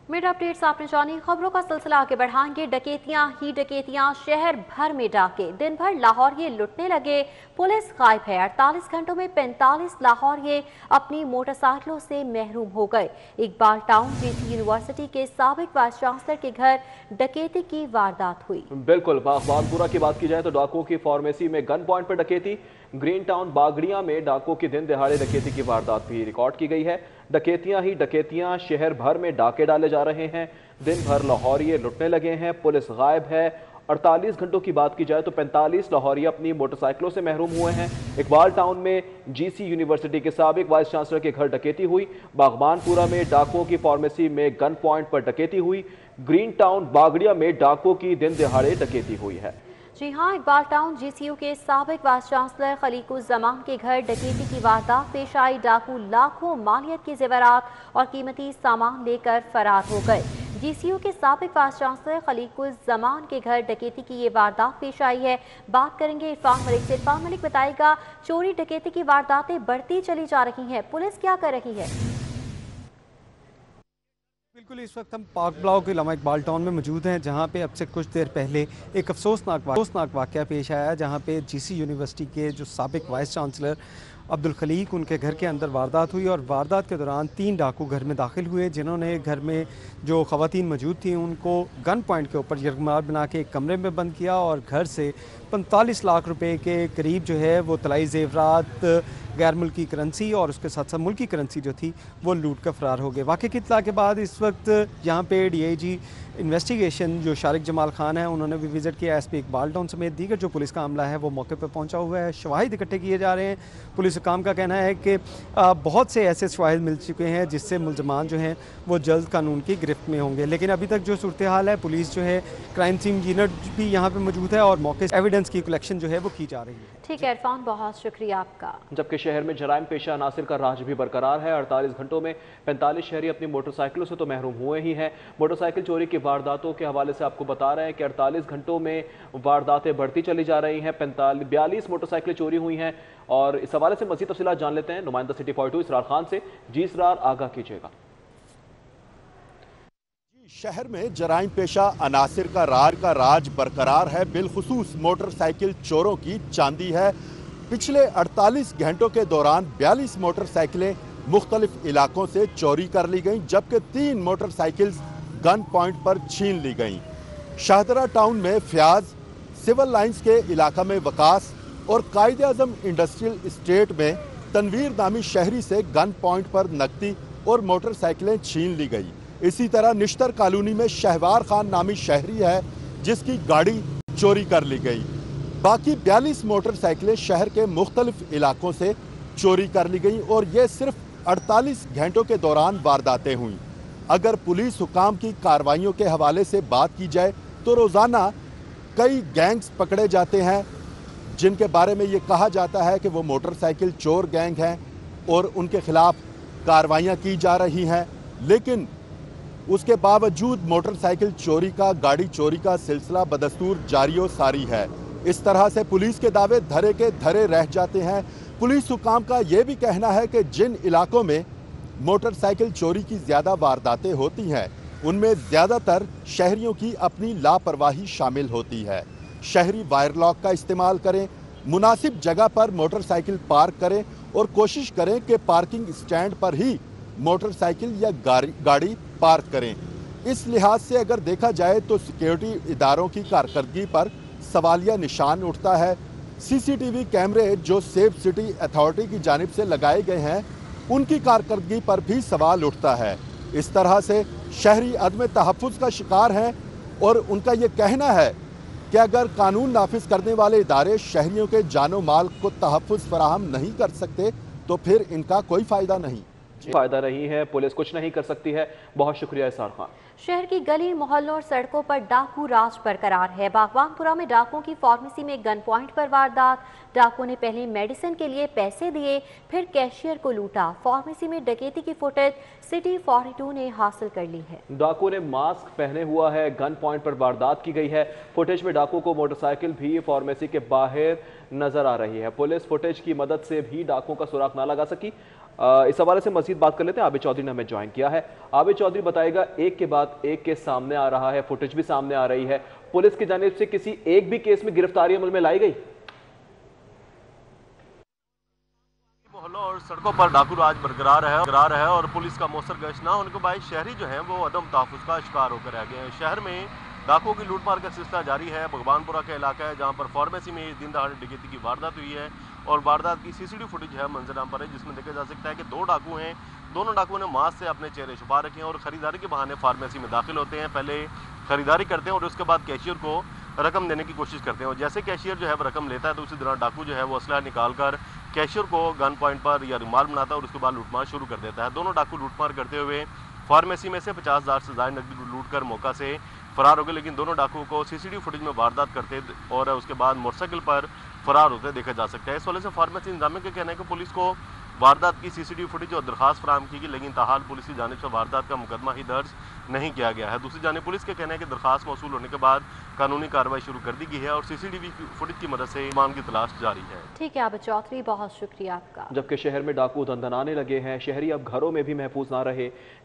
Mid updates आपने जानी। खबरों का सिलसिला आगे बढ़ाएंगे। डकैतियां ही डकैतियां, शहर भर में डाके, दिन भर लाहौरिये लुटने लगे, पुलिस गायब है। 48 घंटों में 45 लाहौरिये अपनी मोटरसाइकिलों से महरूम हो गए। इकबाल टाउन जीसी यूनिवर्सिटी के साबिक वाइस चांसलर के घर डकैती की वारदात हुई। बिल्कुल, बागबानपुरा की बात की जाए तो डाकुओं की फार्मेसी में गन पॉइंट पर डकैती। ग्रीन टाउन बागड़िया में डाकुओं की दिन दिहाड़े डकैती की वारदात भी रिकॉर्ड की गई है। डकैतियां ही डकैतियां, शहर भर में डाके डाले जा रहे हैं, दिन भर लाहौरिये लुटने लगे हैं, पुलिस गायब है। 48 घंटों की बात की जाए तो 45 लाहौरिये अपनी मोटरसाइकिलों से महरूम हुए हैं। इकबाल टाउन में जीसी यूनिवर्सिटी के साबिक वाइस चांसलर के घर डकैती हुई। बागबानपुरा में डाकुओं की फार्मेसी में गन पॉइंट पर डकैती हुई। ग्रीन टाउन बागड़िया में डाकुओं की दिन दिहाड़े डकैती हुई है। जी हाँ, इकबाल टाउन जीसीयू के साबिक वाइस चांसलर खलीकुज़्ज़मान के घर डकैती की वारदात पेश आई। डाकू लाखों मालियत के जेवरात और कीमती सामान लेकर फरार हो गए। जीसीयू के साबिक वाइस चांसलर खलीकुज़्ज़मान के घर डकैती की ये वारदात पेश आई है। बात करेंगे इरफान मलिक से। इरफान मलिक बताएगा, चोरी डकैती की वारदातें बढ़ती चली जा रही हैं, पुलिस क्या कर रही है? बिल्कुल, इस वक्त हम पार्क ब्लॉक इलामा इकबाल टाउन में मौजूद हैं, जहां पे अब से कुछ देर पहले एक अफसोसनाक वाक़या पेश आया, जहां पे जीसी यूनिवर्सिटी के जो साबिक वाइस चांसलर अब्दुल खलीक, उनके घर के अंदर वारदात हुई और वारदात के दौरान 3 डाकू घर में दाखिल हुए, जिन्होंने घर में जो ख़वातीन मौजूद थी उनको गन पॉइंट के ऊपर यरगमार बना के एक कमरे में बंद किया और घर से 45 लाख रुपए के करीब जो है वो तलाई जेवरात, गैर मुल्की करेंसी और उसके साथ साथ मुल्की करेंसी जो थी वो लूट कर फरार हो गए। वाक़े की इत्तला के बाद इस वक्त यहाँ पे डीआईजी इन्वेस्टिगेशन जो शारिक जमाल खान है, उन्होंने भी विज़िट किया। एसपी इकबाल टाउन समेत दीगर जो पुलिस का अमला है वो मौके पर पहुँचा हुआ है। शवाहिद इकट्ठे किए जा रहे हैं। पुलिस हुकाम का कहना है कि बहुत से ऐसे शवाहिद मिल चुके हैं जिससे मुलजमान जो हैं वो जल्द कानून की गिरफ्त में होंगे। लेकिन अभी तक जो सूरत हाल है, पुलिस जो है, क्राइम सीन यूनिट भी यहाँ पर मौजूद है और मौके से एविडेंस की कलेक्शन जो है वो की जा रही है। ठीक है इरफान, बहुत शुक्रिया आपका। जबकि शहर में जराइम पेशा अनासिर का राज भी बरकरार है। 48 घंटों में 45 शहरी अपनी मोटरसाइकिलों से तो महरूम हुए ही हैं। मोटरसाइकिल चोरी की वारदातों के हवाले से आपको बता रहे हैं कि 48 घंटों में वारदातें बढ़ती चली जा रही हैं। 42 मोटरसाइकिलें चोरी हुई हैं और इस हवाले से मज़ीद तफसीलात जान लेते हैं नुमाइंदा सिटी 42 इसरार खान से। जी इसरार, आगाह कीजिएगा। शहर में जराइम पेशा अनासिर का राज बरकरार है। बिलखुसूस मोटरसाइकिल चोरों की चांदी है। पिछले 48 घंटों के दौरान 42 मोटरसाइकिलें मुख्तलिफ इलाकों से चोरी कर ली गईं, जबकि 3 मोटरसाइकिल्स गन पॉइंट पर छीन ली गईं। शाहदरा टाउन में फयाज, सिविल लाइंस के इलाका में वकास और कायदे आजम इंडस्ट्रियल इस्टेट में तनवीर नामी शहरी से गन पॉइंट पर नकदी और मोटरसाइकिलें छीन ली गई। इसी तरह निश्तर कॉलोनी में शहवार खान नामी शहरी है जिसकी गाड़ी चोरी कर ली गई। बाकी 42 मोटरसाइकिलें शहर के मुख्तलिफ इलाकों से चोरी कर ली गई और ये सिर्फ 48 घंटों के दौरान वारदातें हुई। अगर पुलिस हुकाम की कार्रवाइयों के हवाले से बात की जाए तो रोज़ाना कई गैंग्स पकड़े जाते हैं जिनके बारे में ये कहा जाता है कि वो मोटरसाइकिल चोर गैंग हैं और उनके खिलाफ कार्रवाइयाँ की जा रही हैं, लेकिन उसके बावजूद मोटरसाइकिल चोरी का, गाड़ी चोरी का सिलसिला बदस्तूर जारी व सारी है। इस तरह से पुलिस के दावे धरे के धरे रह जाते हैं। पुलिस हुकाम का यह भी कहना है कि जिन इलाकों में मोटरसाइकिल चोरी की ज़्यादा वारदातें होती हैं उनमें ज़्यादातर शहरियों की अपनी लापरवाही शामिल होती है। शहरी वायर लॉक का इस्तेमाल करें, मुनासिब जगह पर मोटरसाइकिल पार्क करें और कोशिश करें कि पार्किंग स्टैंड पर ही मोटरसाइकिल या गाड़ी पार्क करें। इस लिहाज से अगर देखा जाए तो सिक्योरिटी इदारों की कारकर्दगी पर सवालिया निशान उठता है। सीसीटीवी कैमरे जो सेफ सिटी अथॉरिटी की जानिब से लगाए गए हैं उनकी कारकर्दगी पर भी सवाल उठता है। इस तरह से शहरी अदम तहफ़्फ़ुज़ का शिकार हैं और उनका ये कहना है कि अगर कानून नाफिज करने वाले इदारे शहरियों के जानो माल को तहफ़्फ़ुज़ फराहम नहीं कर सकते तो फिर इनका कोई फ़ायदा नहीं है, पुलिस कुछ नहीं कर सकती है। बहुत शुक्रिया इसार खान। शहर की गली मोहल्लों और सड़कों पर डाकू राज बरकरार है। बागबानपुरा में डाकुओं की फार्मेसी में गन पॉइंट पर वारदात। डाकुओं ने पहले मेडिसिन के लिए पैसे दिए, फिर कैशियर को लूटा। फार्मेसी में डकैती की फुटेज सिटी 42 ने हासिल कर ली है। डाकुओं ने मास्क पहने हुआ है, गन पॉइंट पर वारदात की गई है। फुटेज में डाकुओं को मोटरसाइकिल भी फार्मेसी के बाहर नजर आ रही है। पुलिस फुटेज की मदद से भी डाकुओं का सुराग ना लगा सकी। इस हवाले से मजीद बात कर लेते हैं। आबिद चौधरी ने हमें ज्वाइन किया है। आबिद चौधरी बताएगा, एक के बाद एक केस सामने आ रहा है, फुटेज भी सामने आ रही है, पुलिस की जानिब से किसी एक भी केस में गिरफ्तारी अमल में लाई गई? मोहल्लों और सड़कों पर डाकू राज बरकरार है और पुलिस का मौसर गश्त ना होने के बाद शहरी जो हैं वो अदम तहफ़्फ़ुज़ का शिकार होकर रह गए हैं। शहर में डाकुओं की लूटमार का सिलसिला जारी है। भगवानपुरा का इलाका है जहां पर फार्मेसी में दिन दहाड़े डकैती की वारदात हुई है और वारदात की सीसीटीवी फुटेज है मंजराम पर है, जिसमें देखा जा सकता है कि 2 डाकू हैं। दोनों डाकुओं ने मास्क से अपने चेहरे छुपा रखे हैं और खरीदारी के बहाने फार्मेसी में दाखिल होते हैं। पहले खरीदारी करते हैं और उसके बाद कैशियर को रकम देने की कोशिश करते हैं और जैसे कैशियर जो है वो रकम लेता है तो उसी दौरान डाकू जो है वो असला निकाल कर कैशियर को गन पॉइंट पर या रुमाल बनाता है और उसके बाद लूटमार शुरू कर देता है। दोनों डाकू लूटमार करते हुए फार्मेसी में से 50,000 से ज़्यादा नकदी लूट कर मौका से फरार हो गए, लेकिन दोनों डाकुओं को सीसीटीवी फुटेज में वारदात करते और उसके बाद मोटरसाइकिल पर फरार होते देखा जा सकता है। इस वजह से फार्मेसी इंतजामिया का कहना है कि पुलिस को वारदात की सीसीटीवी फुटेज और दरखास्त फराहम की गई, लेकिन ताहाल पुलिस की जानिब से वारदात का मुकदमा ही दर्ज नहीं किया गया है। दूसरी जानिब पुलिस का कहना है कि दरखास्त मौसूल होने के बाद कानूनी कार्रवाई शुरू कर दी गई है और सीसीटीवी फुटेज की मदद से ईमान की तलाश जारी है। ठीक है आबिद चौधरी, बहुत शुक्रिया आपका। जबकि शहर में डाकू दंदनाने लगे हैं, शहरी अब घरों में भी महफूज ना रहे।